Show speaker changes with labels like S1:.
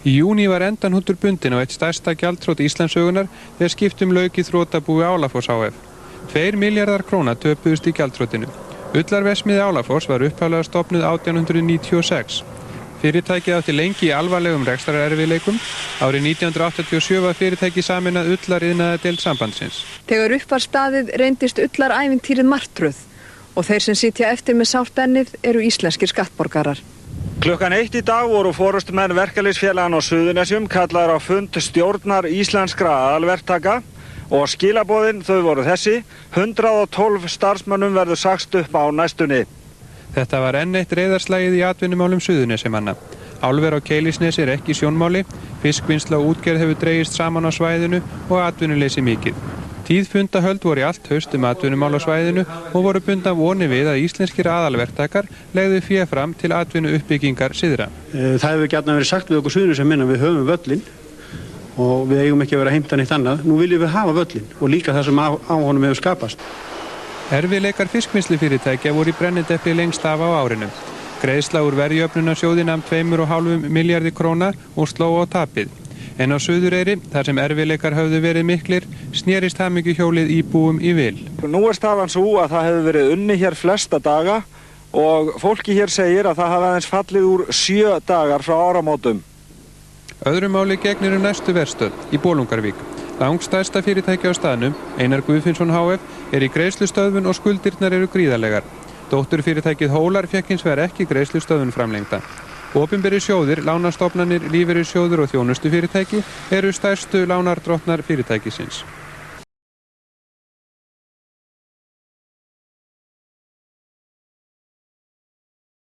S1: Í júní var endanhnútur bundinn á eitt stærsta gjaldþrot Íslandssögunnar þegar skiptum lauk í þrotabúi Álafoss hf. 2 milljarðar króna töpuðust í gjaldþrotinu. Ullarverksmiðja Álafoss var upphaflega stofnuð 1896. Fyrirtækið átti lengi í alvarlegum rekstrarerfiðleikum. Árið 1987 var fyrirtækið sameinað ullariðnaðardeild sambandsins.
S2: Þegar upp var staðið reyndist ullarævintýrið martröð og þeir sem sitja eftir með sárt ennið eru íslenskir skattborgarar.
S3: Klukkan 1 í dag voru forystumenn verkalýðsfélaganna á Suðurnesjum kallaðir á fund stjórnar íslenskra aðalverktaka og skilaboðin þau voru þessi: 112 starfsmönnum verður sagt upp á næstunni.
S1: Þetta var enn eitt reiðarslagið í atvinnumálum Suðurnesjamanna. Álver á Keilisnesi er ekki í sjónmáli, fiskvinnsla og útgerð hefur dregist saman á svæðinu og atvinnuleysi mikið. Tíðfundahöld voru í allt haust atvinnumál á svæðinu og voru bundnar vonir við að íslenskir aðalverktakar legðu fé fram til atvinnuuppbyggingar syðra.
S4: Það hefur gjarnan verið sagt við okkur Suðurnesjamenn að við höfum völlinn og við eigum ekki að vera að heimta neitt annað. Nú viljum við hafa völlinn og líka það sem á honum hefur skapast.
S1: Erfiðleikar fiskvinnslufyrirtækja voru í brennidepli lengst af á árinu. Greiðsla úr verðjöfnunarsjóði nam 2,5 milljarði króna og sló á tapið. En á Suðureyri, þar sem erfiðleikar höfðu verið miklir, snerist hamingjuhjólið íbúum í vil.
S3: Nú er staðan svo að það hefur verið unni hér flesta daga og fólki hér segir að það hafi aðeins fallið úr 7 dagar frá áramótum.
S1: Öðru máli gegnir næstu verstöð í Bolungarvík. Langstærsta fyrirtæki á staðnum, Einar Guðfinnsson hf, er í greiðslustöðvun og skuldirnar eru gríðarlegar. Dótturfyrirtækið Hólar fékk hins vegar ekki greiðslustöðvun framlengda. Opinberir sjóðir, lánastofnanir, lífeyrissjóðir og þjónustufyrirtæki eru stærstu lánardrottnar fyrirtækisins.